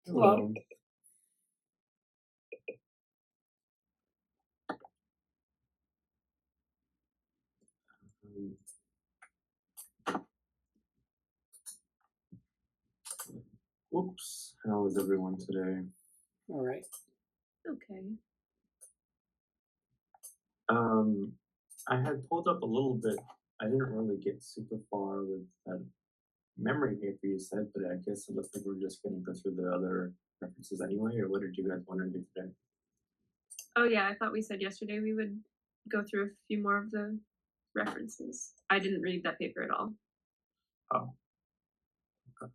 Hello. Whoops. How is everyone today? All right. Okay. I had pulled up a little bit. I didn't really get super far with that memory paper you said, but I guess it looks like we're just going to go through the other references anyway, or what did you guys want to do today? Oh yeah, I thought we said yesterday we would go through a few more of the references. I didn't read that paper at all. Oh. Okay.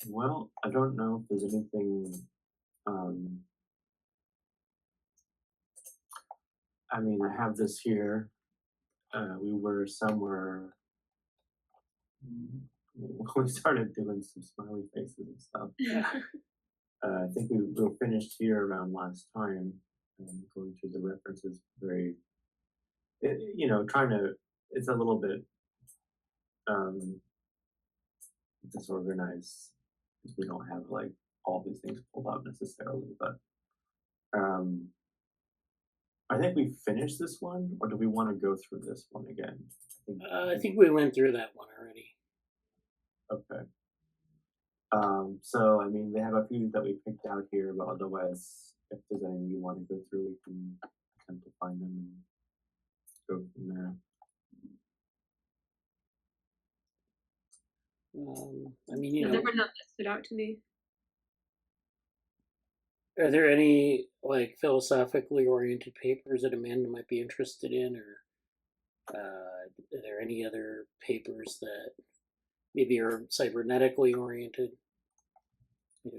Well, I don't know if there's anything, I mean, I have this here. We were somewhere, we started doing some smiley faces and stuff. I think we were finished here around last time, going through the references trying to, it's a little bit disorganized because we don't have like all these things pulled out necessarily, but I think we finished this one, or do we want to go through this one again? I think we went through that one already. Okay. So, I mean, they have a few that we picked out here, but otherwise, if there's any you want to go through, we can attempt to find them and go from there. I mean, there were none that stood out to me. Are there any like philosophically oriented papers that Amanda might be interested in, or are there any other papers that maybe are cybernetically oriented? I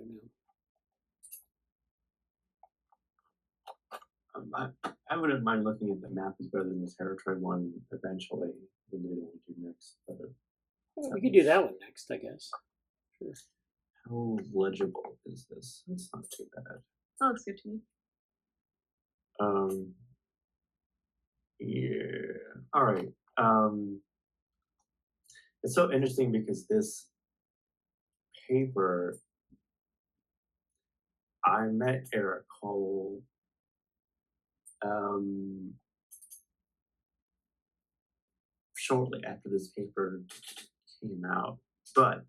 don't know. I wouldn't mind looking at the map is better than the territory one eventually. We'll do next. Well, we could do that one next, I guess. Sure. How legible is this? It's not too bad. That looks good to me. Yeah. All right. It's so interesting because this paper, I met Eric Hoel shortly after this paper came out, but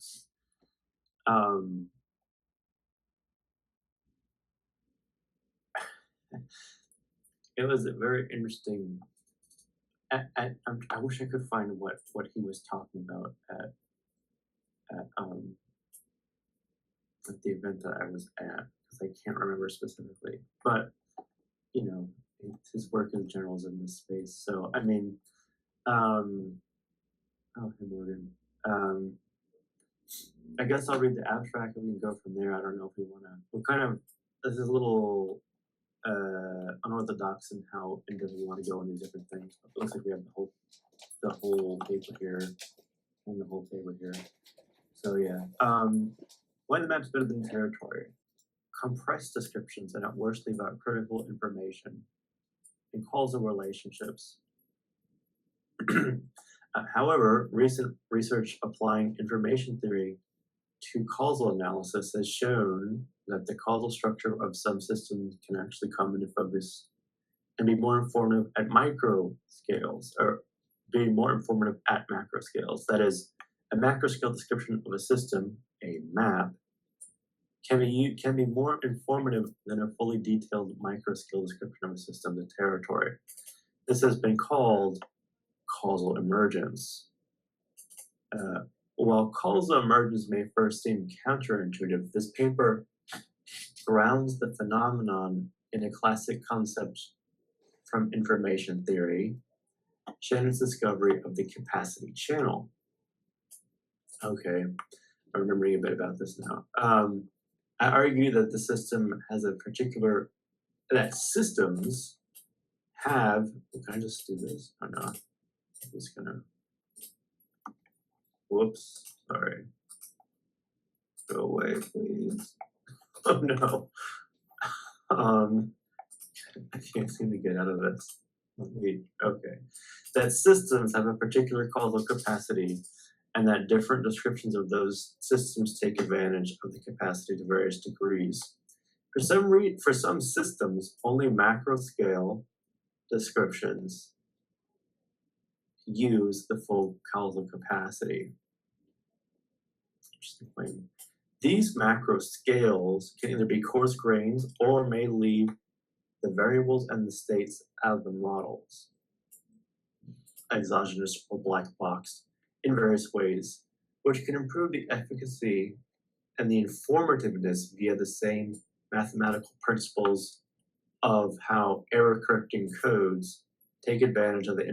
it was a very interesting. I wish I could find what he was talking about at the event that I was at, because I can't remember specifically. But his work in general is in this space. So I mean, oh, hey Morgan. I guess I'll read the abstract and we can go from there. I don't know if we want to. We're kind of, this is a little unorthodox in how in depth we want to go into different things. But it looks like we have the whole paper here and the whole paper here. So yeah, why the map's better than territory? Compressed descriptions and at worst leave out critical information and causal relationships. However, recent research applying information theory to causal analysis has shown that the causal structure of some systems can actually come into focus and be more informative at micro scales, or be more informative at macro scales. That is, a macro scale description of a system, a map, can be more informative than a fully detailed micro scale description of a system, the territory. This has been called causal emergence. While causal emergence may first seem counterintuitive, this paper grounds the phenomenon in a classic concept from information theory, Shannon's discovery of the capacity channel. Okay, I'm remembering a bit about this now. I argue that the system has a particular, that systems have, can I just do this? Oh no, I'm just gonna, whoops, sorry. Go away, please. Oh no. I can't seem to get out of this. Okay. That systems have a particular causal capacity and that different descriptions of those systems take advantage of the capacity to various degrees. For some systems, only macro scale descriptions use the full causal capacity. Interesting point. These macro scales can either be coarse grains or may leave the variables and the states out of the models, exogenous or black boxed, in various ways, which can improve the efficacy and the informativeness via the same mathematical principles of how error correcting codes take advantage of an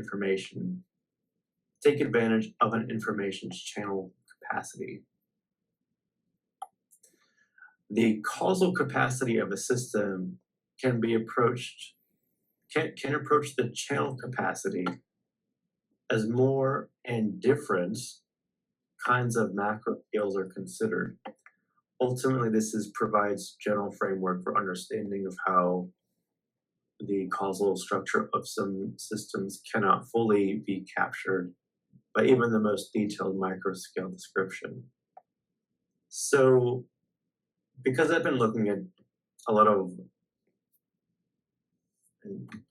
information's channel capacity. The causal capacity of a system can approach the channel capacity as more and different kinds of macro scales are considered. Ultimately, this provides general framework for understanding of how the causal structure of some systems cannot fully be captured by even the most detailed microscale description. So, because I've been looking at a lot of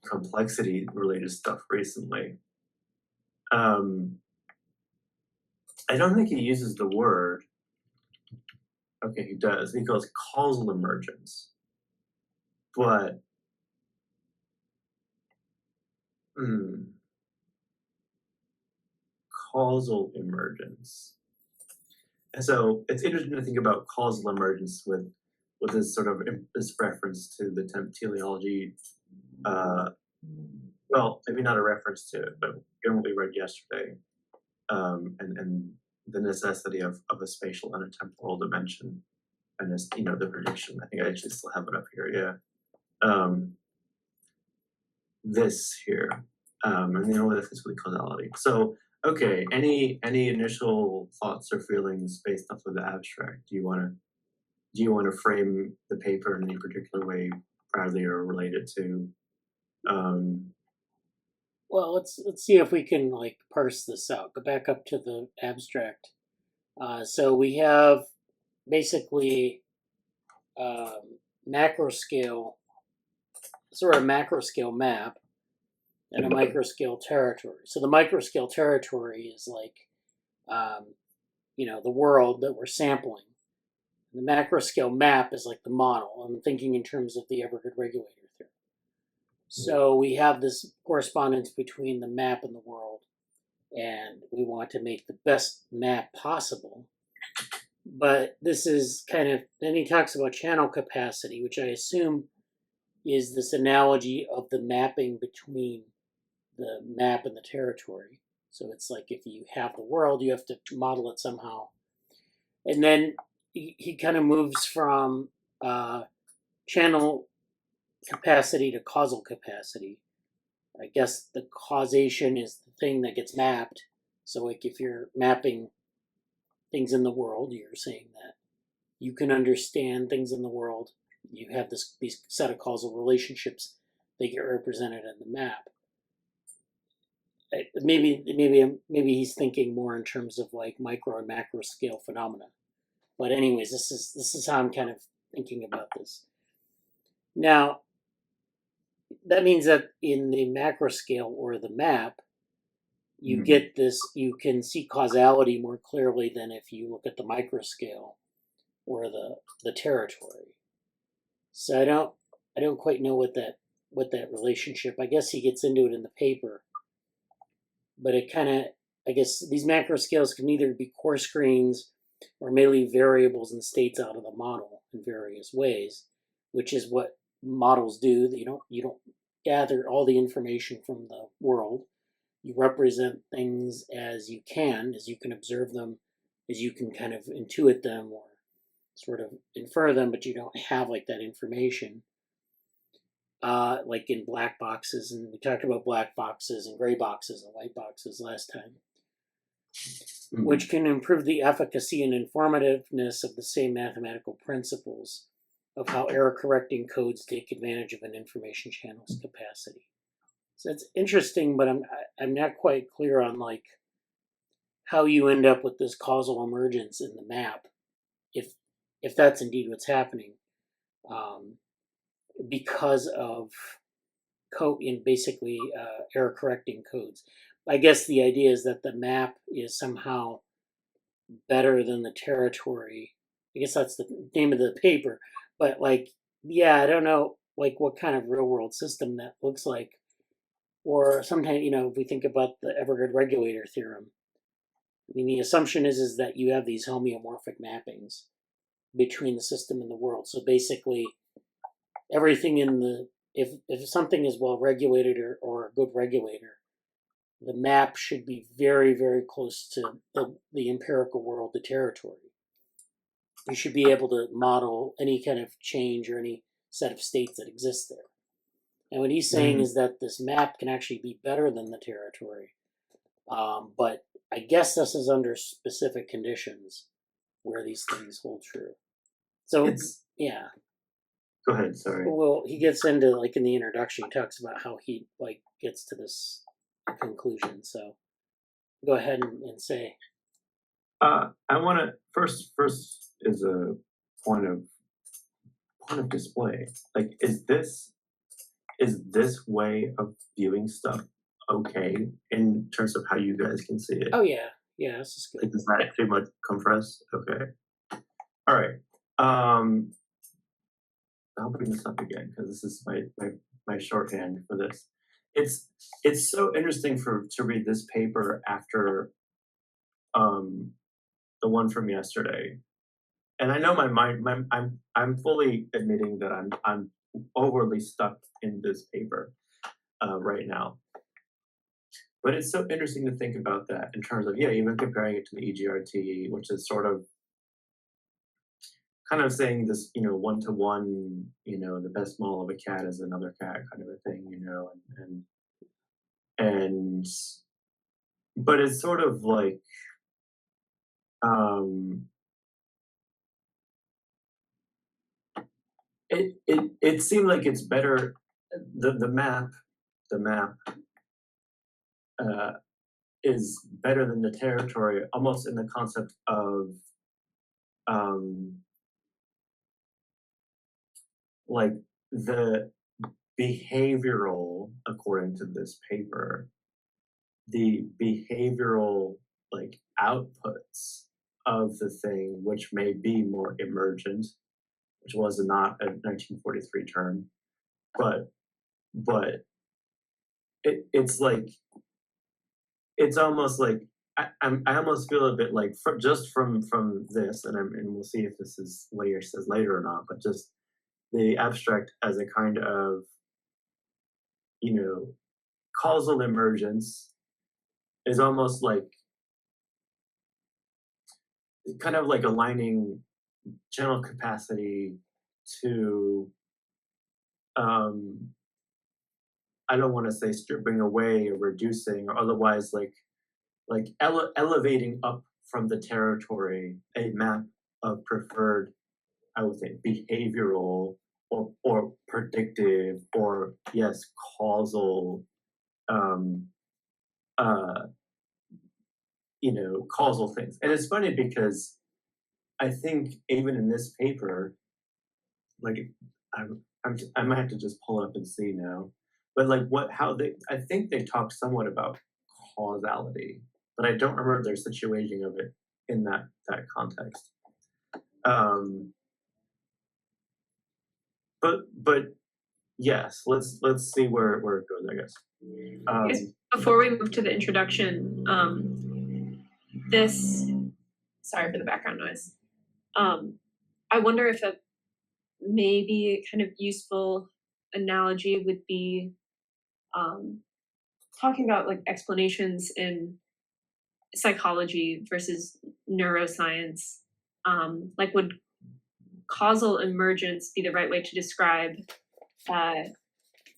complexity related stuff recently, I don't think he uses the word. Okay, he does. He goes causal emergence. But causal emergence. And so it's interesting to think about causal emergence with this sort of this reference to the teleology. Well, maybe not a reference to it, but given what we read yesterday, and the necessity of a spatial and a temporal dimension, and this, the prediction. I think I actually still have it up here. Yeah, this here, and the physical causality. So, okay, any initial thoughts or feelings based off of the abstract? Do you want to frame the paper in any particular way, proudly or related to? Well, let's see if we can parse this out. Go back up to the abstract. So we have basically macro scale, sort of macro scale map, and a micro scale territory. So the micro scale territory is the world that we're sampling. The macro scale map is like the model. I'm thinking in terms of the Good Regulator theory. So we have this correspondence between the map and the world, and we want to make the best map possible. But this is then he talks about channel capacity, which I assume is this analogy of the mapping between the map and the territory. So it's like if you have the world, you have to model it somehow. And then he kind of moves from channel capacity to causal capacity. I guess the causation is the thing that gets mapped. So if you're mapping things in the world, you're saying that you can understand things in the world. You have these set of causal relationships that get represented in the map. Maybe he's thinking more in terms of micro and macro scale phenomena. But anyways, this is how I'm kind of thinking about this. Now, that means that in the macro scale or the map, you get this, you can see causality more clearly than if you look at the micro scale or the territory. So I don't quite know what that relationship. I guess he gets into it in the paper, but it I guess these macro scales can either be coarse grains or may leave variables and states out of the model in various ways, which is what models do. You don't gather all the information from the world. You represent things as you can observe them, as you can kind of intuit them or sort of infer them, but you don't have that information. Like in black boxes, and we talked about black boxes and gray boxes and white boxes last time, which can improve the efficacy and informativeness of the same mathematical principles of how error-correcting codes take advantage of an information channel's capacity. So it's interesting, but I'm not quite clear on how you end up with this causal emergence in the map, if that's indeed what's happening, because of basically error correcting codes. I guess the idea is that the map is somehow better than the territory. I guess that's the name of the paper. But like, yeah, I don't know like what kind of real world system that looks like. Or sometimes, if we think about the Good Regulator theorem, I mean, the assumption is that you have these homeomorphic mappings between the system and the world. So basically, everything in the if something is well regulated or a good regulator, the map should be very, very close to the empirical world, the territory. You should be able to model any kind of change or any set of states that exist there. And what he's saying is that this map can actually be better than the territory. But I guess this is under specific conditions where these things hold true. So yeah. Go ahead, sorry. Well, he gets into, like, in the introduction, he talks about how he, like, gets to this conclusion. So go ahead and say. I want to first is a point of display. Like, is this way of viewing stuff okay in terms of how you guys can see it? Oh yeah, this is good. Like, does that pretty much come for us? Okay. All right. I'll bring this up again because this is my shorthand for this. It's so interesting to read this paper after the one from yesterday, and I know my mind. I'm fully admitting that I'm overly stuck in this paper right now. But it's so interesting to think about that in terms of even comparing it to the EGRT, which is sort of kind of saying this, one-to-one, the best model of a cat is another cat kind of a thing, and but it's sort of like it seemed like it's better. The map is better than the territory, almost in the concept of like the behavioral, according to this paper, the behavioral like outputs of the thing, which may be more emergent, which was not a 1943 term, but it's like, it's almost like I almost feel a bit like just from this, and we'll see if this is what he says later or not, but just the abstract as a kind of causal emergence is almost like kind of like aligning channel capacity to I don't want to say stripping away or reducing or otherwise like elevating up from the territory a map of preferred, I would say, behavioral or predictive or causal causal things. And it's funny because I think even in this paper, like I might have to just pull up and see now, but like I think they talked somewhat about causality, but I don't remember their situating of it in that context. But yes, let's see where it goes, I guess. Before we move to the introduction, sorry for the background noise. I wonder if maybe a kind of useful analogy would be talking about like explanations in psychology versus neuroscience. Like, would causal emergence be the right way to describe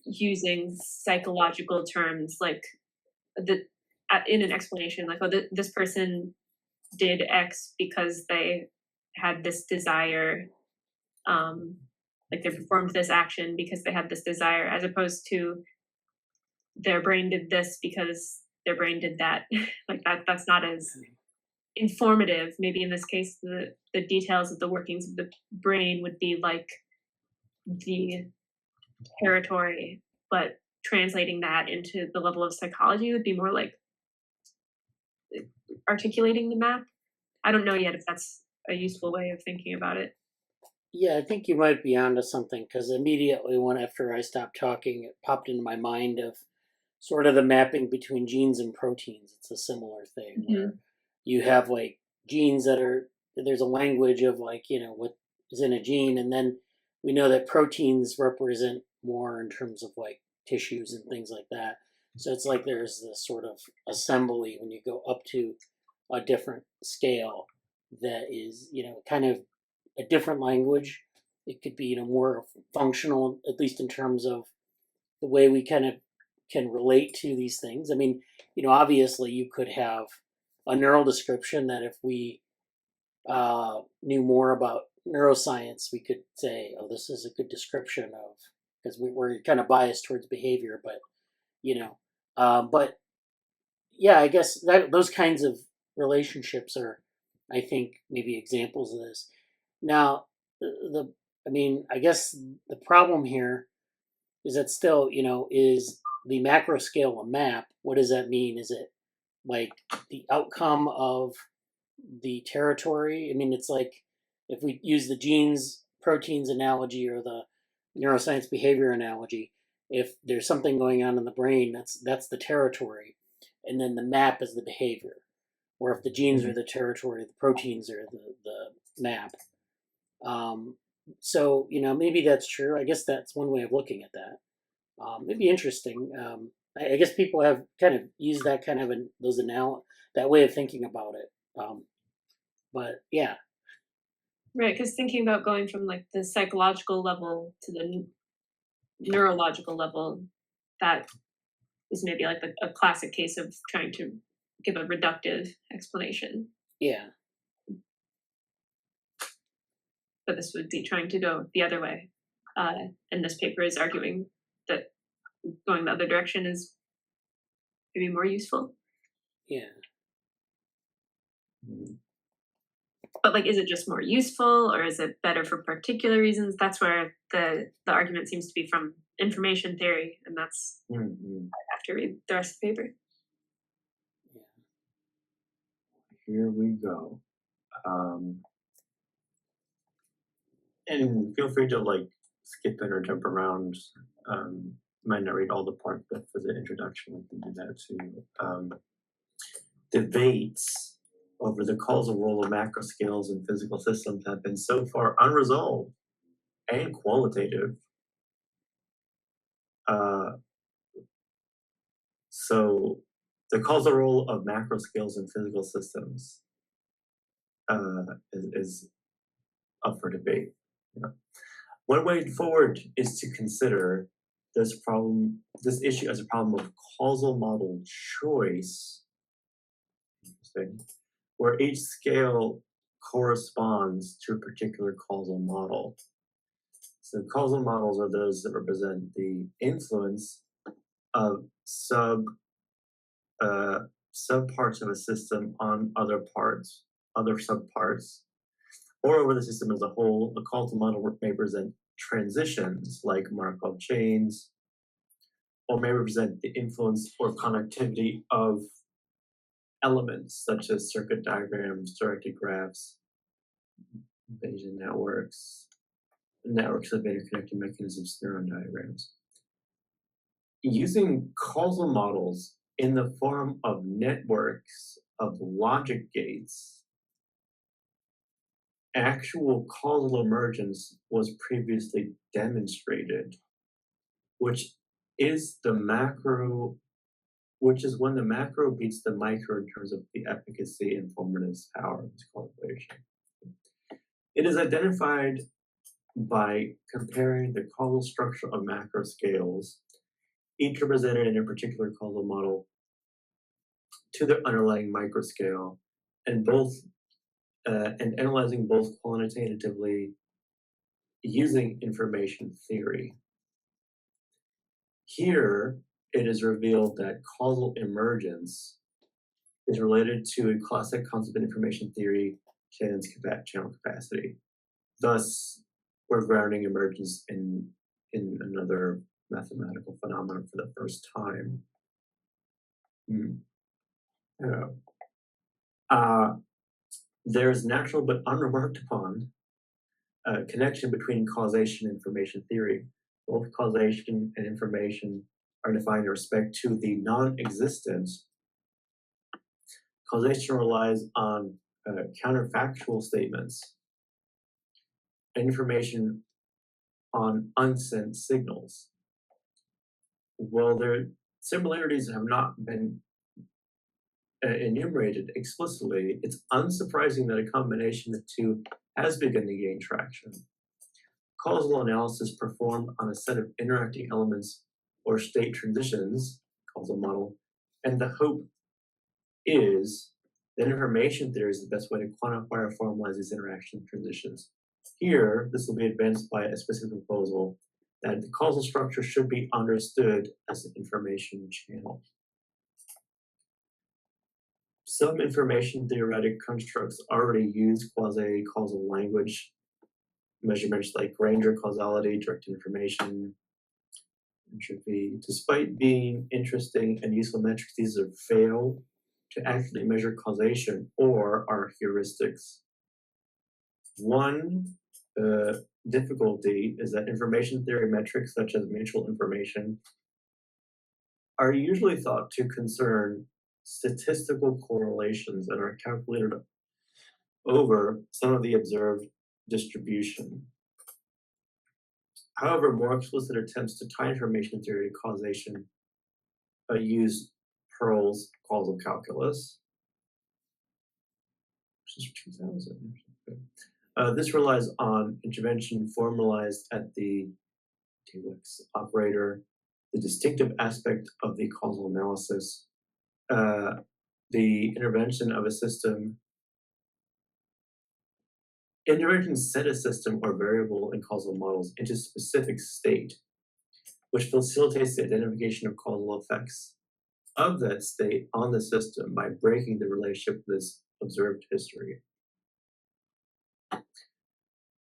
using psychological terms, like in an explanation, like, this person did X because they had this desire, like they performed this action because they had this desire, as opposed to their brain did this because their brain did that. Like that's not as informative. Maybe in this case, the details of the workings of the brain would be like the territory, but translating that into the level of psychology would be more like articulating the map. I don't know yet if that's a useful way of thinking about it. Yeah, I think you might be onto something, because immediately after I stopped talking, it popped into my mind of sort of the mapping between genes and proteins. It's a similar thing where you have like genes that are, there's a language of like, what is in a gene, and then we know that proteins represent more in terms of like tissues and things like that. So it's like there's this sort of assembly when you go up to a different scale that is, kind of a different language. It could be, more functional, at least in terms of the way we kind of can relate to these things. I mean, obviously you could have a neural description that if we knew more about neuroscience, we could say, oh, this is a good description of, because we're kind of biased towards behavior, but, but yeah, I guess that those kinds of relationships are, I think, maybe examples of this. Now, I mean, I guess the problem here is that still, is the macro scale a map? What does that mean? Is it like the outcome of the territory? I mean, it's like if we use the genes, proteins analogy or the neuroscience behavior analogy, if there's something going on in the brain, that's the territory, and then the map is the behavior. Or if the genes are the territory, the proteins are the map. So, maybe that's true. I guess that's one way of looking at that. It'd be interesting. I guess people have kind of used that kind of that way of thinking about it. But yeah. Right, because thinking about going from like the psychological level to the neurological level, that is maybe like a classic case of trying to give a reductive explanation. Yeah. But this would be trying to go the other way. And this paper is arguing that going the other direction is maybe more useful. Yeah. But like, is it just more useful, or is it better for particular reasons? That's where the argument seems to be from information theory, and that's I have to read the rest of the paper. Yeah. Here we go. And feel free to like skip it or jump around. Might not read all the part, but for the introduction, we can do that too. Debates over the causal role of macro scales in physical systems have been so far unresolved and qualitative. So the causal role of macro scales in physical systems is up for debate. One way forward is to consider this issue as a problem of causal model choice, where each scale corresponds to a particular causal model. So causal models are those that represent the influence of subparts of a system on other subparts, or over the system as a whole. The causal model may represent transitions like Markov chains, or may represent the influence or connectivity of elements such as circuit diagrams, directed graphs, Bayesian networks of interconnecting mechanisms, neuron diagrams. Using causal models in the form of networks of logic gates, actual causal emergence was previously demonstrated, which is when the macro beats the micro in terms of the efficacy and formative power of this calculation. It is identified by comparing the causal structure of macro scales, each represented in a particular causal model, to their underlying microscale, and analyzing both quantitatively using information theory. Here, it is revealed that causal emergence is related to a classic concept in information theory, channel capacity. Thus, we're grounding emergence in another mathematical phenomenon for the first time. There's natural but unremarked upon connection between causation and information theory. Both causation and information are defined in respect to the non-existence. Causation relies on counterfactual statements, and information on unsent signals. While their similarities have not been enumerated explicitly, it's unsurprising that a combination of the two has begun to gain traction. Causal analysis performed on a set of interacting elements or state transitions, causal model, and the hope is that information theory is the best way to quantify or formalize these interaction transitions. Here, this will be advanced by a specific proposal that the causal structure should be understood as an information channel. Some information theoretic constructs already use quasi-causal language measurements like Granger causality, direct information, entropy. Despite being interesting and useful metrics, these are fail to actually measure causation or are heuristics. One difficulty is that information theory metrics such as mutual information are usually thought to concern statistical correlations and are calculated over some of the observed distribution. However, more explicit attempts to tie information theory to causation use Pearl's causal calculus, which is 2000. This relies on intervention formalized at the Dweck's operator, the distinctive aspect of the causal analysis, the intervention of a system. Interventions set a system or variable in causal models into a specific state, which facilitates the identification of causal effects of that state on the system by breaking the relationship with this observed history.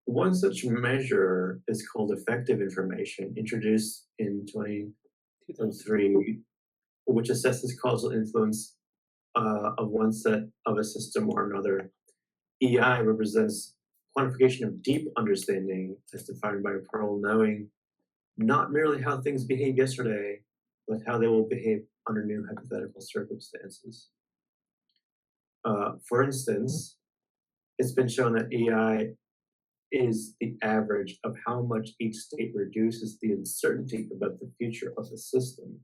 One such measure is called effective information, introduced in 2003, which assesses causal influence of one set of a system or another. EI represents quantification of deep understanding as defined by Pearl, knowing not merely how things behaved yesterday, but how they will behave under new hypothetical circumstances. For instance, it's been shown that EI is the average of how much each state reduces the uncertainty about the future of the system.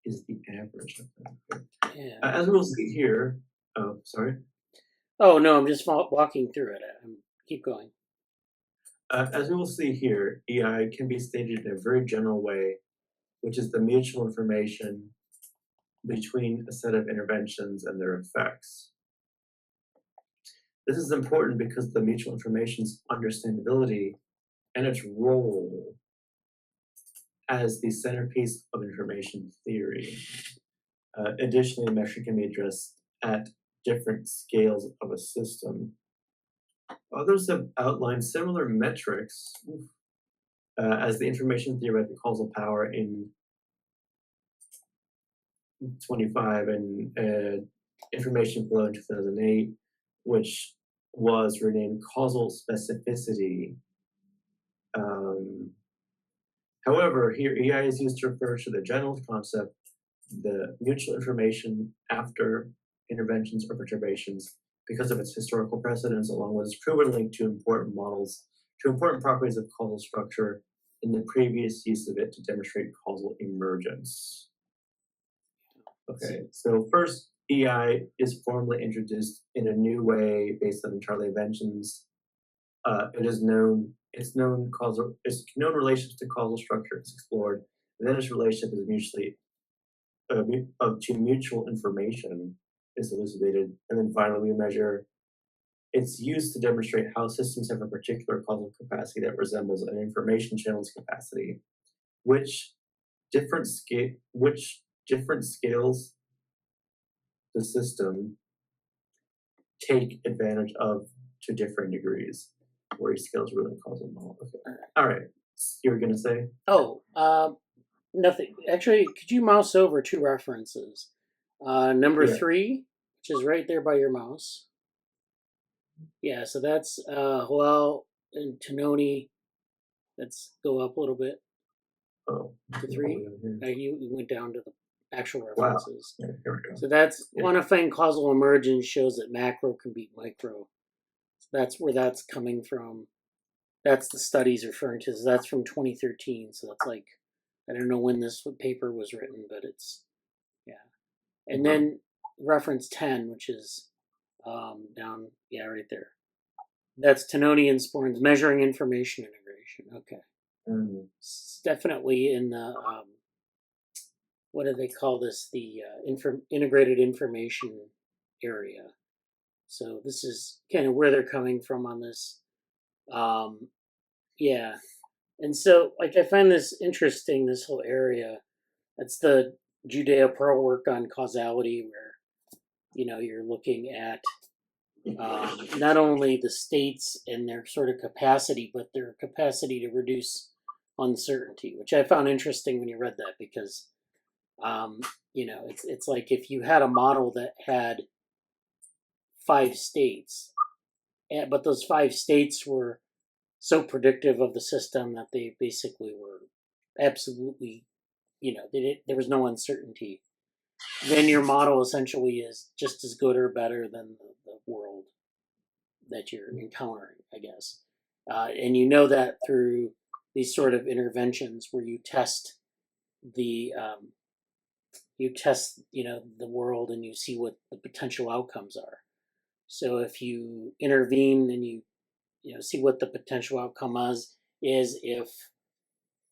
Is the average of that. Yeah. As we'll see here, oh, sorry. Oh, no, I'm just walking through it. Keep going. As we will see here, EI can be stated in a very general way, which is the mutual information between a set of interventions and their effects. This is important because the mutual information's understandability and its role as the centerpiece of information theory. Additionally, metric can be addressed at different scales of a system. Others have outlined similar metrics as the information theoretic causal power in 25 and information flow in 2008, which was renamed causal specificity. However, here EI is used to refer to the general concept, the mutual information after interventions or perturbations, because of its historical precedence, along with its proven link to important models, to important properties of causal structure in the previous use of it to demonstrate causal emergence. Okay, so first, EI is formally introduced in a new way based on Charlie inventions. Its known relationships to causal structure is explored, and then its relationship is to mutual information is elucidated, and then finally we measure its use to demonstrate how systems have a particular causal capacity that resembles an information channel's capacity, which different scales the system take advantage of to different degrees, where each scale is really causal model. Okay. All right. You were gonna say? Oh, nothing. Actually, could you mouse over 2 references? Number Yeah. 3, which is right there by your mouse. Yeah, so that's Hoel and Tononi. Let's go up a little bit Oh. to 3. Here. You went down to the actual Wow. references. Yeah, here we go. So that's Yeah. quantifying causal emergence shows that macro can beat micro. So that's where that's coming from. That's the studies referring to. So that's from 2013. So that's like, I don't know when this paper was written, but it's, yeah. And then reference 10, which is down, yeah, right there. That's Tononi and Sporn's measuring information integration. Okay. It's definitely in the, what do they call this? The integrated information area. So this is kind of where they're coming from on this. Yeah. And so, like, I find this interesting, this whole area. It's the Judeo-Pearl work on causality, where, you know, you're looking at not only the states and their sort of capacity, but their capacity to reduce uncertainty, which I found interesting when you read that, because, you know, it's like if you had a model that had 5 states, but those 5 states were so predictive of the system that they basically were absolutely, you know, there was no uncertainty, then your model essentially is just as good or better than the world that you're encountering, I guess. And you know that through these sort of interventions where you test the you know, the world, and you see what the potential outcomes are. So if you intervene and you know, see what the potential outcome is if,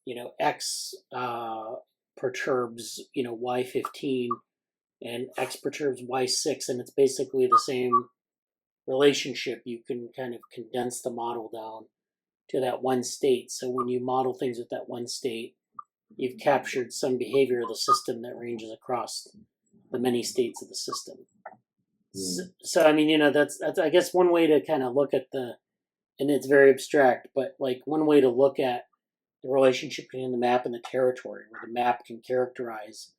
you know, X perturbs, you know, Y15 and X perturbs Y6, and it's basically the same relationship, you can kind of condense the model down to that one state. So when you model things with that one state, you've captured some behavior of the system that ranges across the many states of the system. So I mean, you know, that's I guess one way to kind of look at the, and it's very abstract, but like one way to look at the relationship between the map and the territory, where the map can characterize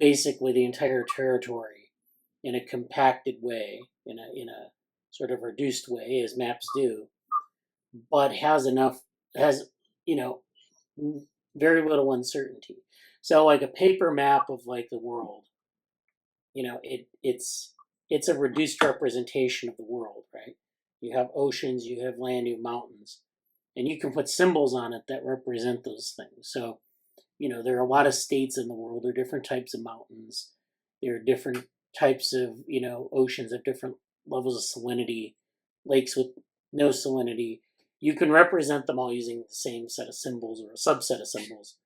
basically the entire territory in a compacted way, in a sort of reduced way, as maps do, but has, you know, very little uncertainty. So like a paper map of like the world, you know, it's a reduced representation of the world, right? You have oceans, you have land, you have mountains, and you can put symbols on it that represent those things. So, you know, there are a lot of states in the world. There are different types of mountains. There are different types of, you know, oceans of different levels of salinity, lakes with no salinity. You can represent them all using the same set of symbols or a subset of symbols.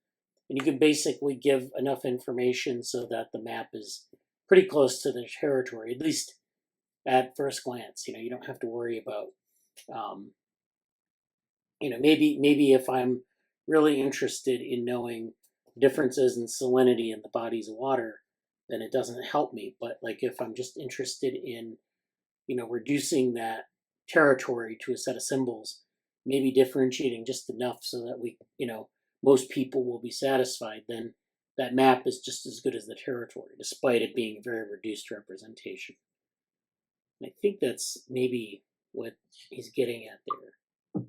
And you can basically give enough information so that the map is pretty close to the territory, at least at first glance. You know, you don't have to worry about, you know, maybe if I'm really interested in knowing differences in salinity in the bodies of water, then it doesn't help me. But like if I'm just interested in, you know, reducing that territory to a set of symbols, maybe differentiating just enough so that we, you know, most people will be satisfied, then that map is just as good as the territory, despite it being a very reduced representation. And I think that's maybe what he's getting at there.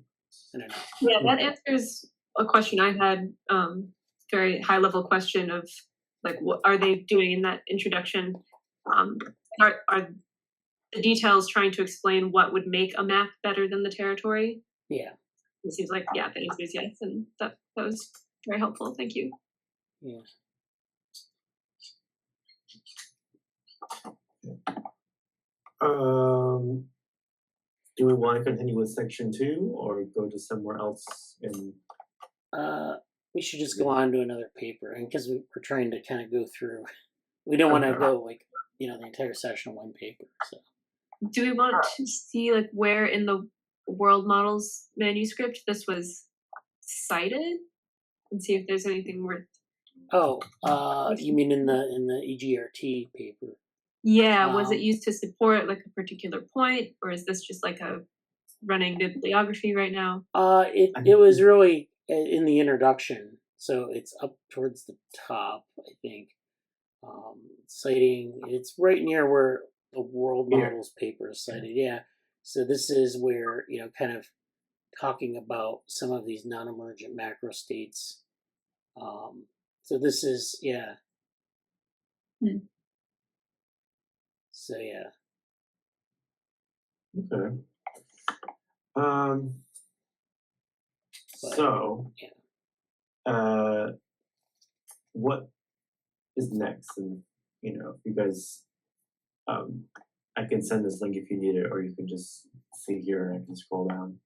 I don't know. Yeah, that answers a question I had, very high level question of like, what are they doing in that introduction? Are the details trying to explain what would make a map better than the territory? Yeah. It seems like, yeah, the answer is yes, and that was very helpful. Thank you. Yeah. Do we want to continue with section 2 or go to somewhere else in? We should just go on to another paper, and because we're trying to kind of go through, we don't want to go like, you know, the entire session on one paper. So do we want to see like where in the world models manuscript this was cited, and see if there's anything worth Oh, you mean in the EGRT paper? Yeah, was it used to support like a particular point, or is this just like a running bibliography right now? It was really in the introduction, so it's up towards the top, I think. Citing, it's right near where the world models paper is cited. Yeah. So this is where, kind of talking about some of these non-emergent macro states. So this is, yeah. So yeah. Okay. But, So, yeah. What is next? And if you guys, I can send this link if you need it, or you can just see here and I can scroll down.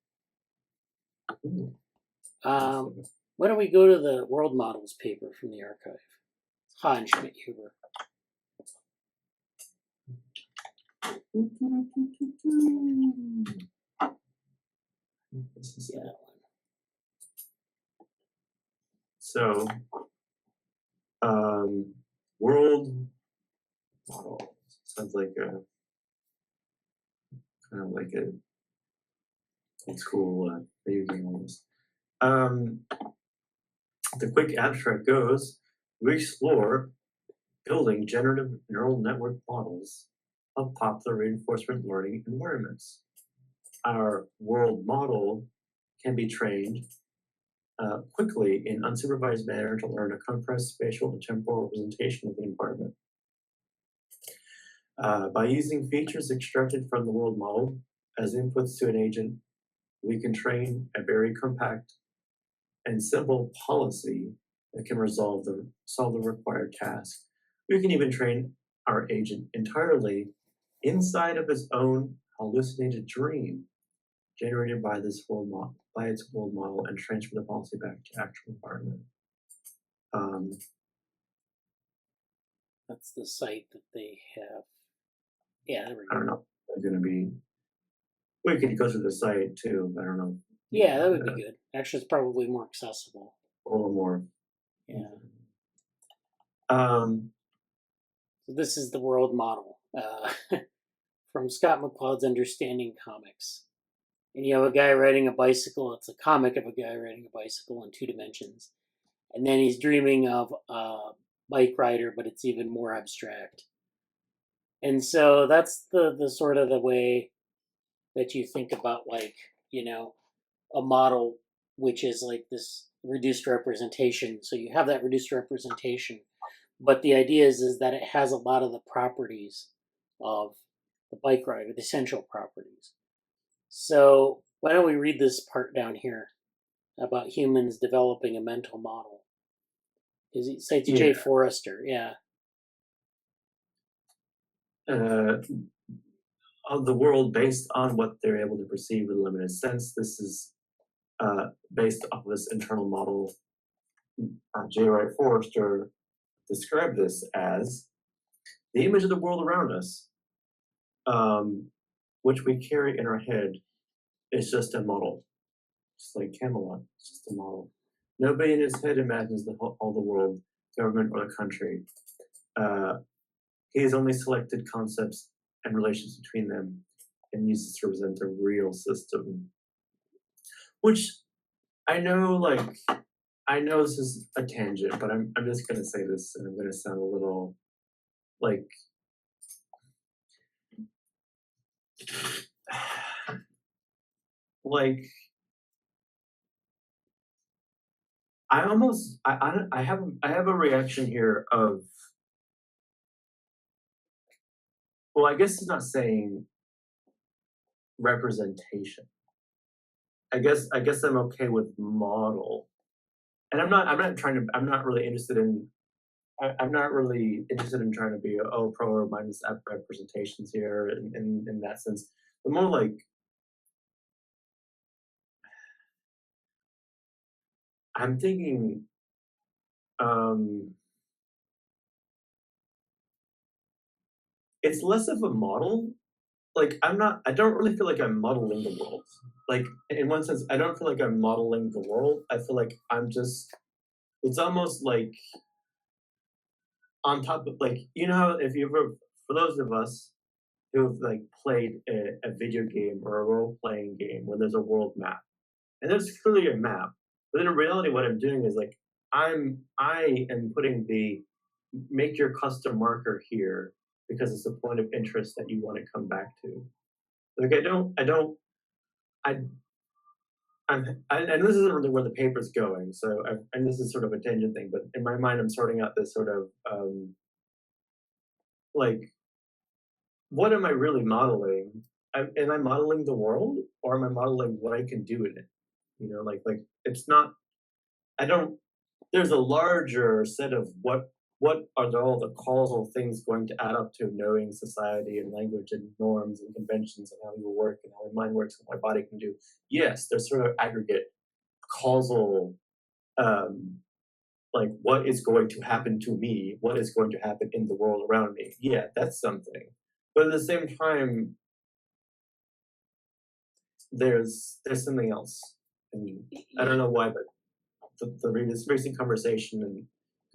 Ooh. Why don't we go to the world models paper from the archive? Hough and Schmidthuber. Yeah. So, world model sounds like a kind of like a old school video game almost. The quick abstract goes: we explore building generative neural network models of popular reinforcement learning environments. Our world model can be trained quickly in unsupervised manner to learn a compressed spatial and temporal representation of the environment. By using features extracted from the world model as inputs to an agent, we can train a very compact and simple policy that can solve the required task. We can even train our agent entirely inside of its own hallucinated dream generated by its world model, and transfer the policy back to actual environment. That's the site that they have. Yeah, there we go. I don't know. It's going to be. We could go to the site too. I don't know. Yeah, that would be good. Actually, it's probably more accessible. A little more. Yeah. So this is the world model from Scott McCloud's Understanding Comics. And you have a guy riding a bicycle. It's a comic of a guy riding a bicycle in 2 dimensions. And then he's dreaming of a bike rider, but it's even more abstract. And so that's the sort of the way that you think about, like, a model which is like this reduced representation. So you have that reduced representation, but the idea is that it has a lot of the properties of the bike rider, the essential properties. So why don't we read this part down here about humans developing a mental model? Because it cites J. Forrester, yeah. Of the world based on what they're able to perceive with limited sense. This is based off of this internal model. J. Wright Forrester described this as the image of the world around us, which we carry in our head, is just a model. Just like Camelot, it's just a model. Nobody in his head imagines all the world, government, or the country. He has only selected concepts and relations between them and uses to represent a real system. Which I know this is a tangent, but I'm just gonna say this, and I'm gonna sound a little like I have a reaction here of, well, I guess it's not saying representation. I guess I'm okay with model, and I'm not really interested in. I'm not really interested in trying to be pro or minus representations here in that sense, but more like I'm thinking. It's less of a model. Like I don't really feel like I'm modeling the world. Like in one sense, I don't feel like I'm modeling the world. I feel like I'm just. It's almost like on top of, like, you know how if you ever, for those of us who've like played a video game or a role-playing game where there's a world map, and there's clearly a map, but in reality what I'm doing is like I am putting the make your custom marker here because it's a point of interest that you want to come back to. Like I and this isn't really where the paper's going, so and this is sort of a tangent thing, but in my mind I'm sorting out this sort of like, what am I really modeling? Am I modeling the world, or am I modeling what I can do in it? You know, like it's not. I don't. There's a larger set of what are all the causal things going to add up to knowing society and language and norms and conventions and how we will work and how my mind works and what my body can do. Yes, there's sort of aggregate causal, um, like what is going to happen to me, what is going to happen in the world around me. Yeah, that's something. But at the same time, there's something else, and I don't know why, but this recent conversation and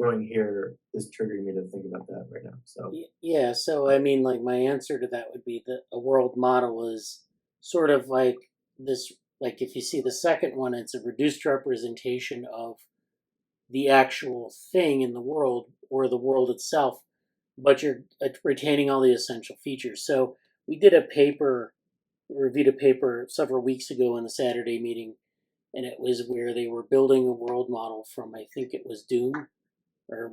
going here is triggering me to think about that right now. So Yeah, so I mean, like, my answer to that would be that a world model is sort of like this, like, if you see the second one, it's a reduced representation of the actual thing in the world or the world itself, but you're retaining all the essential features. So we did a paper, reviewed a paper several weeks ago in the Saturday meeting, and it was where they were building a world model from, I think it was Doom or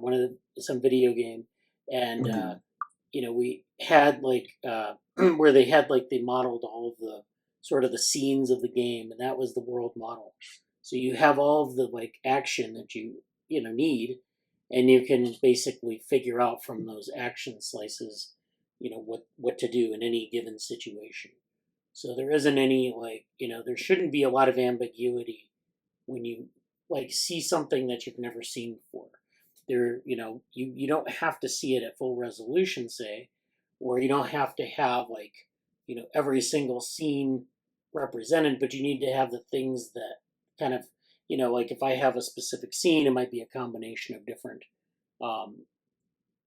some video game, and we had like where they had like they modeled all of the sort of the scenes of the game, and that was the world model. So you have all of the like action that you need, and you can basically figure out from those action slices, what to do in any given situation. So there isn't any like there shouldn't be a lot of ambiguity when you like see something that you've never seen before. You don't have to see it at full resolution, say, or you don't have to have like every single scene represented, but you need to have the things that kind of like if I have a specific scene, it might be a combination of different um,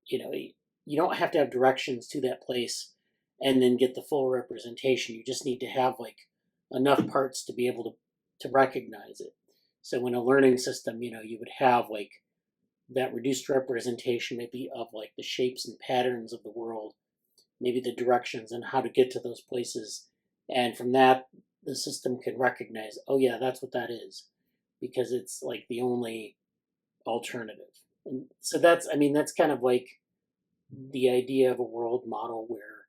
you don't have to have directions to that place and then get the full representation. You just need to have like enough parts to be able to recognize it. So in a learning system, you would have like that reduced representation maybe of like the shapes and patterns of the world, maybe the directions and how to get to those places. And from that, the system can recognize, oh yeah, that's what that is, because it's like the only alternative. And so that's kind of like the idea of a world model where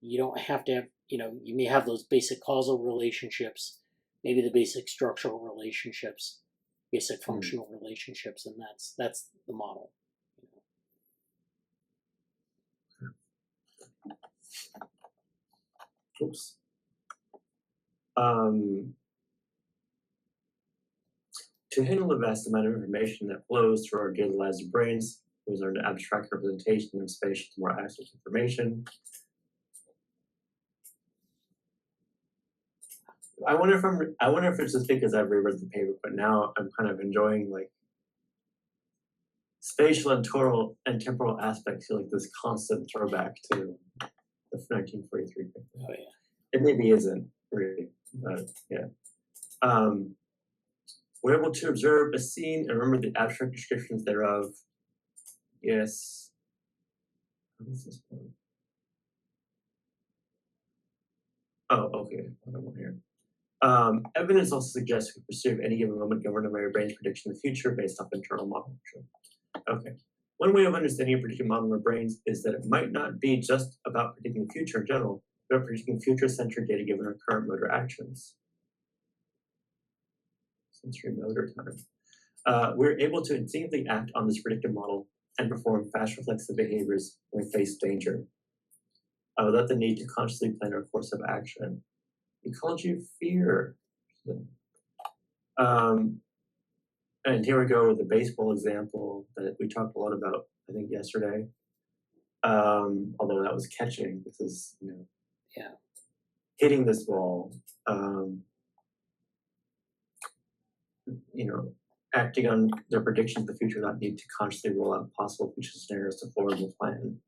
you don't have to have, you may have those basic causal relationships, maybe the basic structural relationships, basic functional relationships, and that's the model. oops. To handle the vast amount of information that flows through our daily lives and brains, we learn to abstract representation of spatial to more access to information. I wonder if it's just because I've reread the paper, but now I'm kind of enjoying like spatial and temporal aspects feel like this constant throwback to the 1943 paper. Oh yeah. It maybe isn't really, but yeah. We're able to observe a scene and remember the abstract descriptions thereof. Yes. What is this one? Oh, okay. Another one here. Evidence also suggests we perceive any given moment governed by our brain's prediction of the future based off internal model. Okay. One way of understanding a predictive model in our brains is that it might not be just about predicting the future in general, but predicting future-centered data given our current motor actions. Sensory motor time. We're able to instinctively act on this predictive model and perform fast reflexive behaviors when we face danger, without the need to consciously plan our course of action. Ecology of fear. And here we go with the baseball example that we talked a lot about, I think, yesterday. Although that was catching, this is, Yeah. hitting this ball. acting on their predictions of the future, not need to consciously roll out possible future scenarios to forward the plan.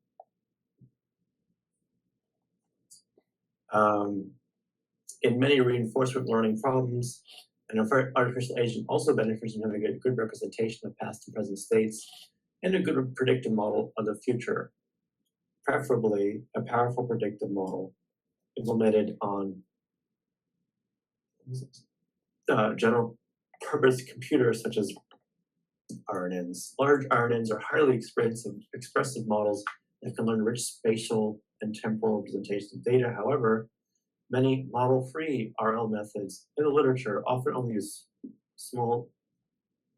In many reinforcement learning problems, an artificial agent also benefits from having a good representation of past and present states and a good predictive model of the future, preferably a powerful predictive model implemented on general purpose computers such as RNNs. Large RNNs are highly expressive models that can learn rich spatial and temporal representations of data. However, many model-free RL methods in the literature often only use small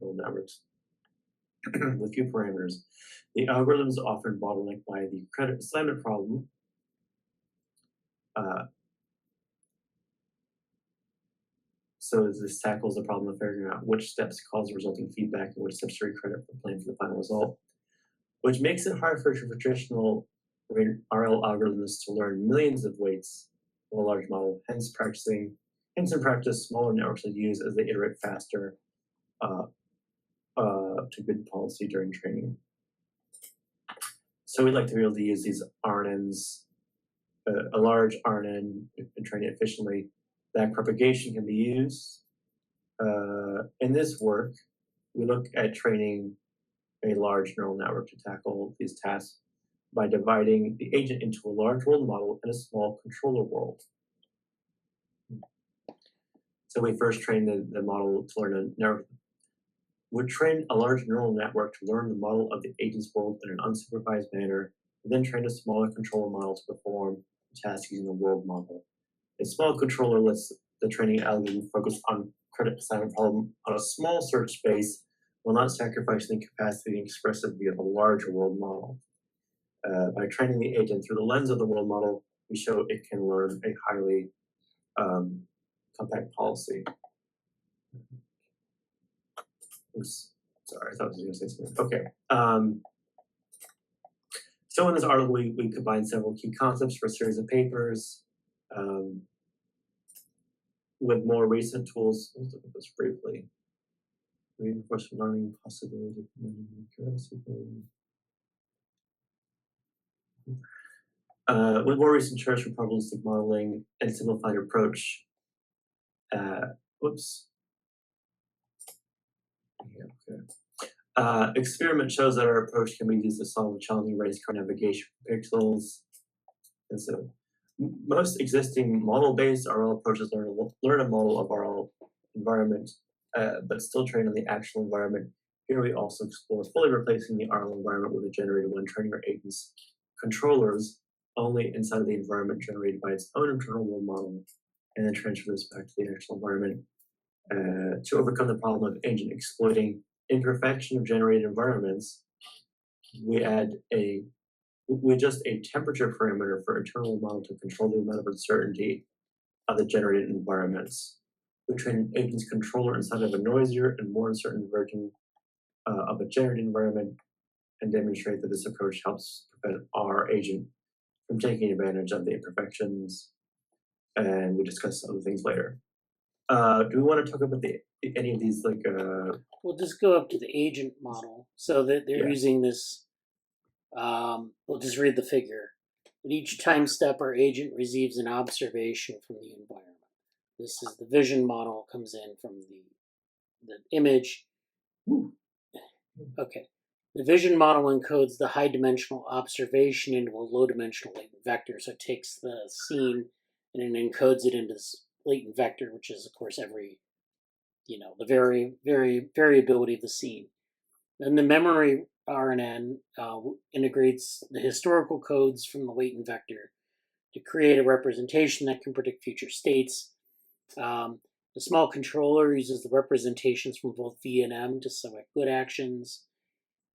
neural networks with few parameters. The algorithms are often bottlenecked by the credit assignment problem. So this tackles the problem of figuring out which steps cause the resulting feedback and which steps to credit for playing for the final result, which makes it hard for traditional RL algorithms to learn millions of weights of a large model. Hence, in practice, smaller networks are used as they iterate faster to good policy during training. So we'd like to be able to use these RNNs, a large RNN, and train it efficiently. Backpropagation can be used. In this work, we look at training a large neural network to tackle these tasks by dividing the agent into a large world model and a small controller world. So we first train the model to learn a network. We train a large neural network to learn the model of the agent's world in an unsupervised manner, and then train a smaller controller model to perform the task using the world model. A small controller lets the training algorithm focus on credit assignment problem on a small search space while not sacrificing the capacity and expressivity of a larger world model. By training the agent through the lens of the world model, we show it can learn a highly compact policy. Oops, sorry, I thought I was going to say something. Okay. So in this article, we combine several key concepts for a series of papers. With more recent tools, let's look at this briefly. Reinforcement learning possibility. With more recent tools for probabilistic modeling and simplified approach. Whoops. Yeah, okay. Experiment shows that our approach can be used to solve challenging race car navigation for pixels. And so most existing model-based RL approaches learn a model of RL environment, but still train on the actual environment. Here we also explore fully replacing the RL environment with a generated one, training our agents controllers only inside of the environment generated by its own internal world model, and then transfer this back to the actual environment. To overcome the problem of agent exploiting imperfection of generated environments, we adjust a temperature parameter for internal model to control the amount of uncertainty of the generated environments. We train an agent's controller inside of a noisier and more uncertain version of a generated environment and demonstrate that this approach helps prevent our agent from taking advantage of the imperfections. And we discuss other things later. Do we want to talk about any of these, like? We'll just go up to the agent model, so that they're using this. We'll just read the figure. At each time step, our agent receives an observation from the environment. This is the vision model, comes in from the image. Okay. The vision model encodes the high-dimensional observation into a low-dimensional latent vector. So it takes the scene and it encodes it into this latent vector, which is, of course, the variability of the scene. Then the memory RNN integrates the historical codes from the latent vector to create a representation that can predict future states. The small controller uses the representations from both V and M to select good actions.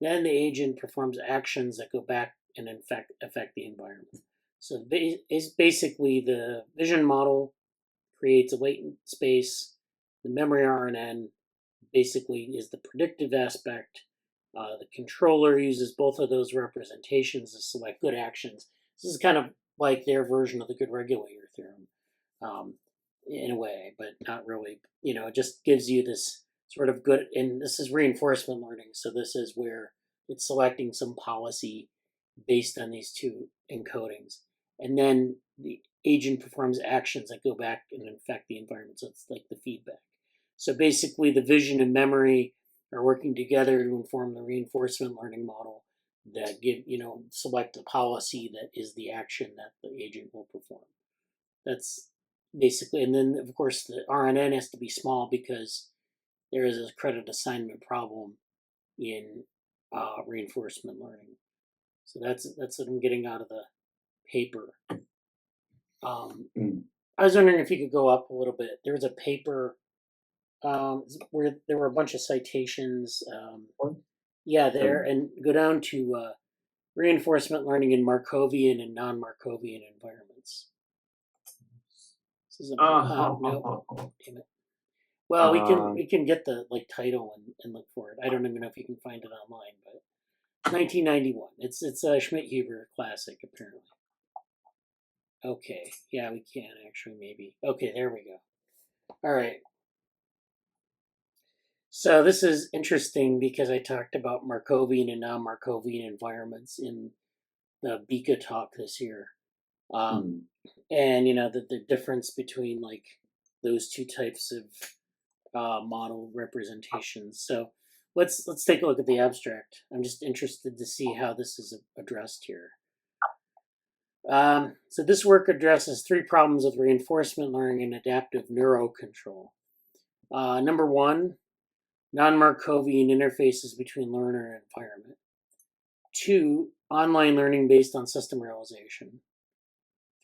Then the agent performs actions that go back and affect the environment. So it's basically the vision model creates a latent space. The memory RNN basically is the predictive aspect. The controller uses both of those representations to select good actions. This is kind of like their version of the good regulator theorem in a way, but not really. It just gives you this sort of good, and this is reinforcement learning. So this is where it's selecting some policy based on these two encodings. And then the agent performs actions that go back and affect the environment. So it's like the feedback. So basically the vision and memory are working together to inform the reinforcement learning model that select the policy that is the action that the agent will perform. That's basically, and then of course the RNN has to be small because there is a credit assignment problem in reinforcement learning. So that's what I'm getting out of the paper. I was wondering if you could go up a little bit. There was a paper where there were a bunch of citations. There, and go down to reinforcement learning in Markovian and non-Markovian environments. This is no, damn it. Well, we can get the title and look for it. I don't even know if you can find it online, but 1991. It's a Schmidthuber classic apparently. Okay, yeah, we can actually maybe. Okay, there we go. All right. So this is interesting because I talked about Markovian and non-Markovian environments in the Bika talk this year, and the difference between those two types of model representations. So let's take a look at the abstract. I'm just interested to see how this is addressed here. So this work addresses 3 problems with reinforcement learning and adaptive neurocontrol. Number 1, non-Markovian interfaces between learner and environment. 2, online learning based on system realization.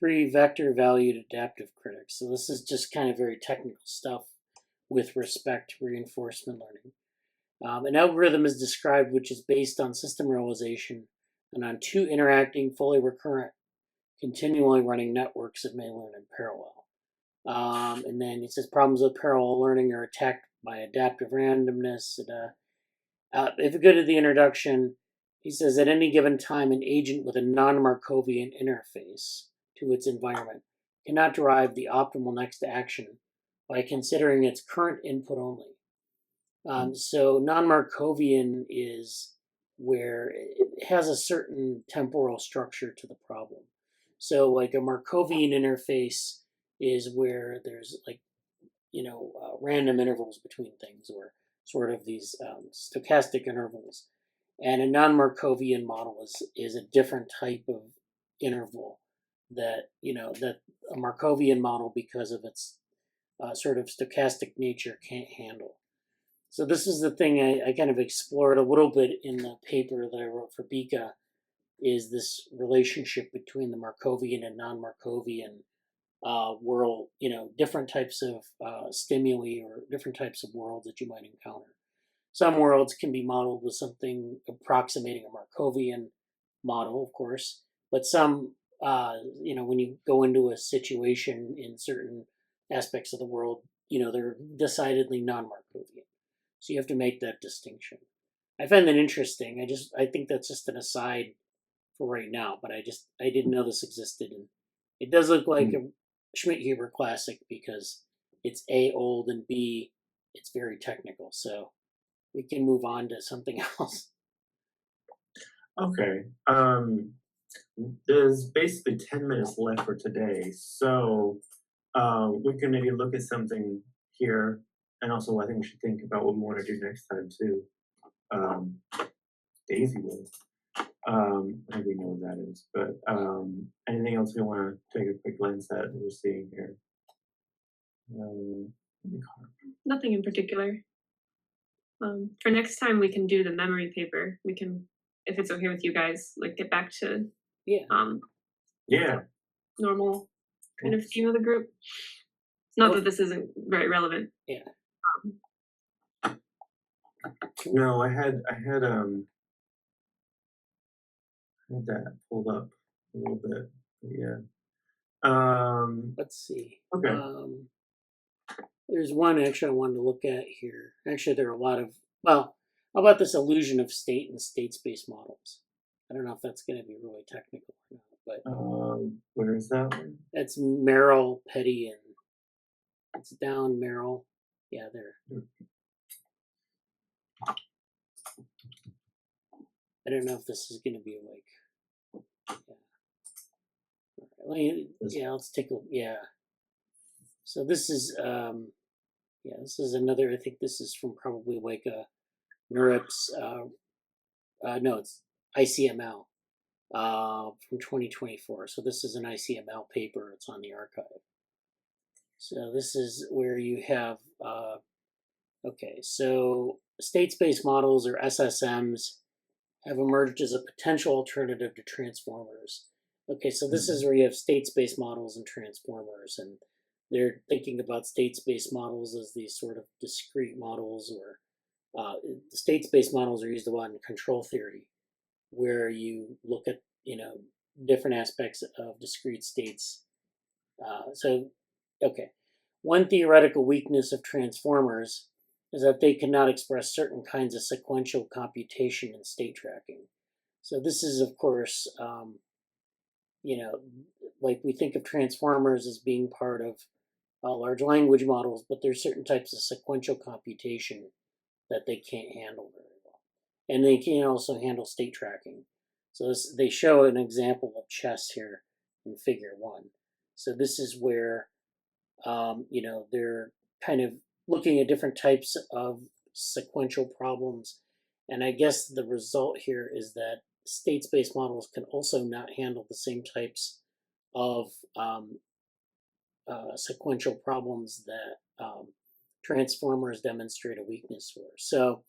3, vector-valued adaptive critics. So this is just kind of very technical stuff with respect to reinforcement learning. An algorithm is described which is based on system realization and on 2 interacting, fully recurrent, continually running networks that may learn in parallel. And then it says problems with parallel learning are attacked by adaptive randomness. If we go to the introduction, he says at any given time, an agent with a non-Markovian interface to its environment cannot derive the optimal next action by considering its current input only. So non-Markovian is where it has a certain temporal structure to the problem. So like a Markovian interface is where there's random intervals between things, or sort of these stochastic intervals. And a non-Markovian model is a different type of interval that a Markovian model, because of its sort of stochastic nature, can't handle. So this is the thing I kind of explored a little bit in the paper that I wrote for Bika, is this relationship between the Markovian and non-Markovian world, different types of stimuli or different types of worlds that you might encounter. Some worlds can be modeled with something approximating a Markovian model, of course, but some, when you go into a situation in certain aspects of the world, they're decidedly non-Markovian. So you have to make that distinction. I find that interesting. I think that's just an aside for right now, but I didn't know this existed. And it does look like a Schmidthuber classic because it's A, old, and B, it's very technical. So we can move on to something else. Okay. There's basically 10 minutes left for today. So we can maybe look at something here. And also, I think we should think about what we want to do next time, too. Daisy will. I think we know what that is. But anything else we want to take a quick glance at that we're seeing here? Nothing in particular. For next time, we can do the memory paper. We can, if it's okay with you guys, get back to normal kind of theme of the group. Not that this isn't very relevant. Yeah. No, I had that pulled up a little bit. Yeah. Let's see. Okay. There's one actually I wanted to look at here. Actually, there are a lot of, how about this illusion of state and state space models? I don't know if that's going to be really technical or not, but where is that one? That's Merrill, Petty, and it's down Merrill. Yeah, there. I don't know if this is going to be like. Yeah. Let's take a yeah. So this is this is another. I think this is from probably like a NeurIPS. No, it's ICML from 2024. So this is an ICML paper. It's on the archive. So this is where you have okay. So state-space models, or SSMs, have emerged as a potential alternative to transformers. Okay, so this is where you have state-space models and transformers, and they're thinking about state-space models as these sort of discrete models, or state-space models are used a lot in control theory, where you look at different aspects of discrete states. Okay, one theoretical weakness of transformers is that they cannot express certain kinds of sequential computation in state tracking. So this is, of course, like we think of transformers as being part of large language models, but there's certain types of sequential computation that they can't handle very well. And they can't also handle state tracking. So they show an example of chess here in figure 1. So this is where, they're kind of looking at different types of sequential problems. And I guess the result here is that state-space models can also not handle the same types of sequential problems that transformers demonstrate a weakness for. So,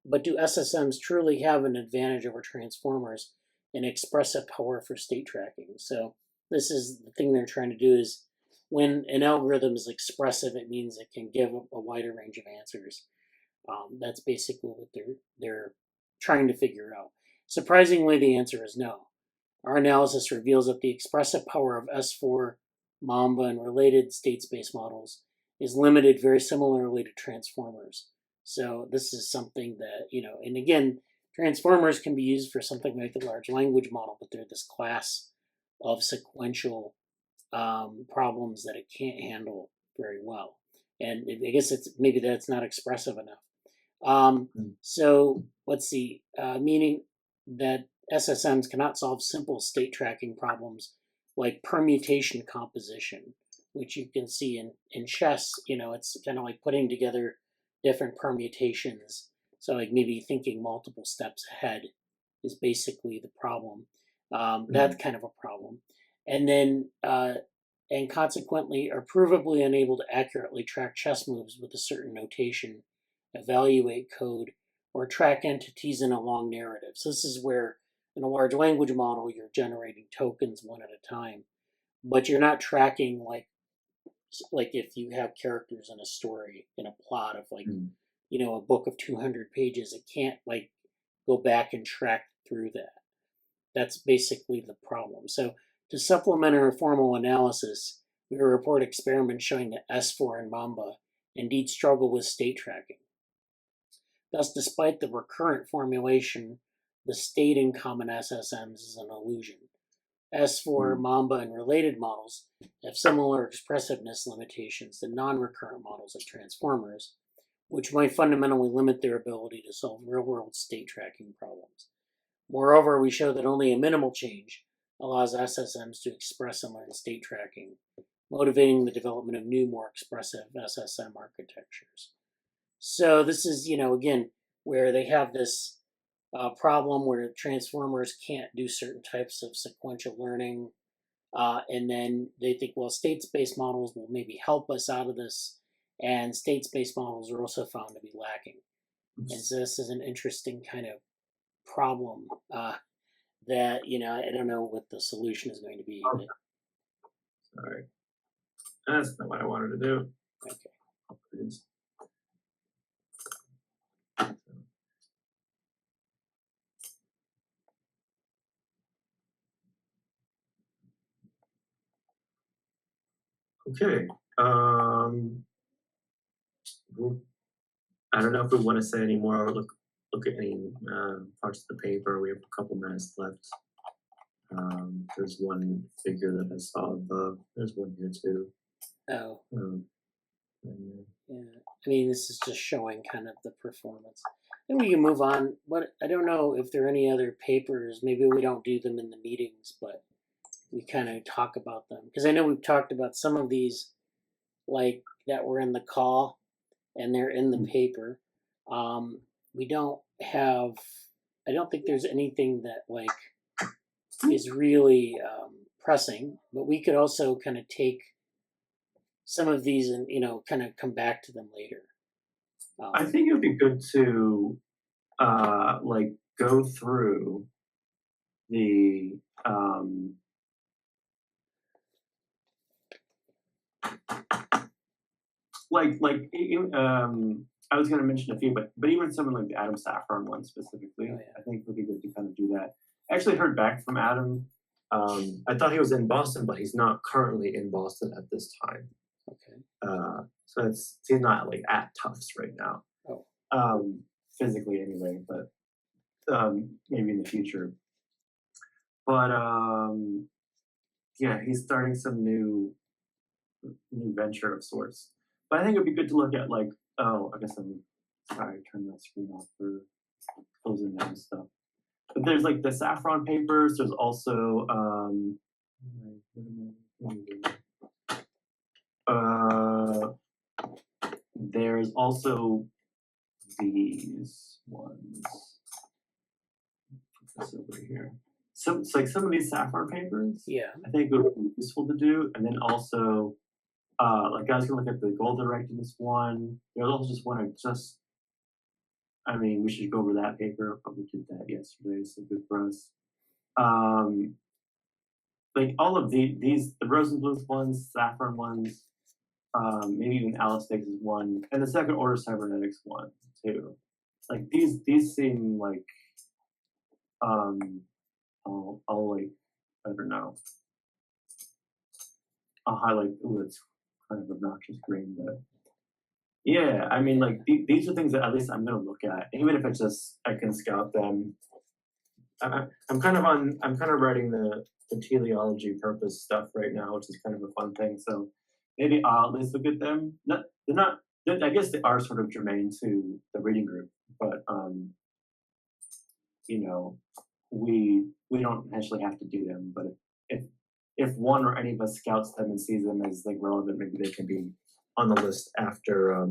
but do SSMs truly have an advantage over transformers in expressive power for state tracking? So this is the thing they're trying to do, is when an algorithm is expressive, it means it can give a wider range of answers. That's basically what they're trying to figure out. Surprisingly, the answer is no. Our analysis reveals that the expressive power of S4, Mamba, and related state-space models is limited very similarly to transformers. So this is something that, and again, transformers can be used for something like a large language model, but they're this class of sequential problems that it can't handle very well. And I guess maybe that's not expressive enough. So let's see, meaning that SSMs cannot solve simple state tracking problems like permutation composition, which you can see in chess. It's kind of like putting together different permutations. So like maybe thinking multiple steps ahead is basically the problem. That's kind of a problem. And then, and consequently are provably unable to accurately track chess moves with a certain notation, evaluate code, or track entities in a long narrative. So this is where in a large language model, you're generating tokens one at a time, but you're not tracking like if you have characters in a story, in a plot of a book of 200 pages, it can't like go back and track through that. That's basically the problem. So to supplement our formal analysis, we report experiments showing that S4 and Mamba indeed struggle with state tracking. Thus, despite the recurrent formulation, the state in common SSMs is an illusion. S4, Mamba, and related models have similar expressiveness limitations to non-recurrent models like transformers, which might fundamentally limit their ability to solve real-world state tracking problems. Moreover, we show that only a minimal change allows SSMs to express and learn state tracking, motivating the development of new, more expressive SSM architectures. So this is, again, where they have this problem where transformers can't do certain types of sequential learning. And then they think, well, state-space models will maybe help us out of this. And state-space models are also found to be lacking. And so this is an interesting kind of problem that, I don't know what the solution is going to be. Okay. Sorry. That's not what I wanted to do. Okay. Okay. I don't know if we want to say any more or look at any parts of the paper. We have a couple minutes left. There's one figure that I saw above. There's one here too. Oh. Yeah, I mean, this is just showing kind of the performance. Then we can move on. What I don't know if there are any other papers. Maybe we don't do them in the meetings, but we kind of talk about them because I know we've talked about some of these, like that were in the call, and they're in the paper. We don't have. I don't think there's anything that like is really pressing, but we could also kind of take some of these and kind of come back to them later. I think it would be good to like go through the I was going to mention a few, but even someone like the Adam Saffron one specifically, I think would be good to kind of do that. I actually heard back from Adam. I thought he was in Boston, but he's not currently in Boston at this time. Okay. So he's not like at Tufts right now. Oh. Physically anyway, but maybe in the future. But yeah, he's starting some new venture of sorts. But I think it'd be good to look at like, oh, I guess I'm sorry, turn my screen off for closing down stuff. But there's like the Saffron papers. There's also there's also these ones. Put this over here. So it's like some of these Saffron papers. Yeah. I think it would be useful to do, and then also, like I was gonna look at the goal directness one. There's also just one I mean, we should go over that paper, but we did that yesterday, so good for us. Like all of these, the Rosenbluth ones, Saffron ones, maybe even Alicea one, and the second order cybernetics one too. Like these seem like, I'll like, I don't know. I'll highlight. Ooh, it's kind of obnoxious green, but yeah, I mean, like these are things that at least I'm gonna look at, even if it's just I can scout them. I'm kind of writing the teleology purpose stuff right now, which is kind of a fun thing. So maybe I'll at least look at them. They're not. I guess they are sort of germane to the reading group, but we don't actually have to do them. But if one or any of us scouts them and sees them as like relevant, maybe they can be on the list after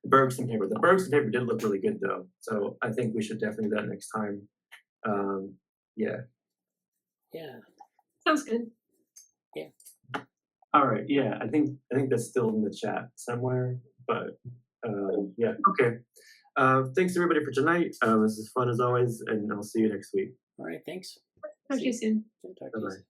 the Bergson paper. The Bergson paper did look really good though, so I think we should definitely do that next time. Yeah. Sounds good. Yeah. All right. Yeah, I think that's still in the chat somewhere, but yeah. Okay. Thanks everybody for tonight. This is fun as always, and I'll see you next week. All right. Thanks. Talk to you soon. Talk to you soon.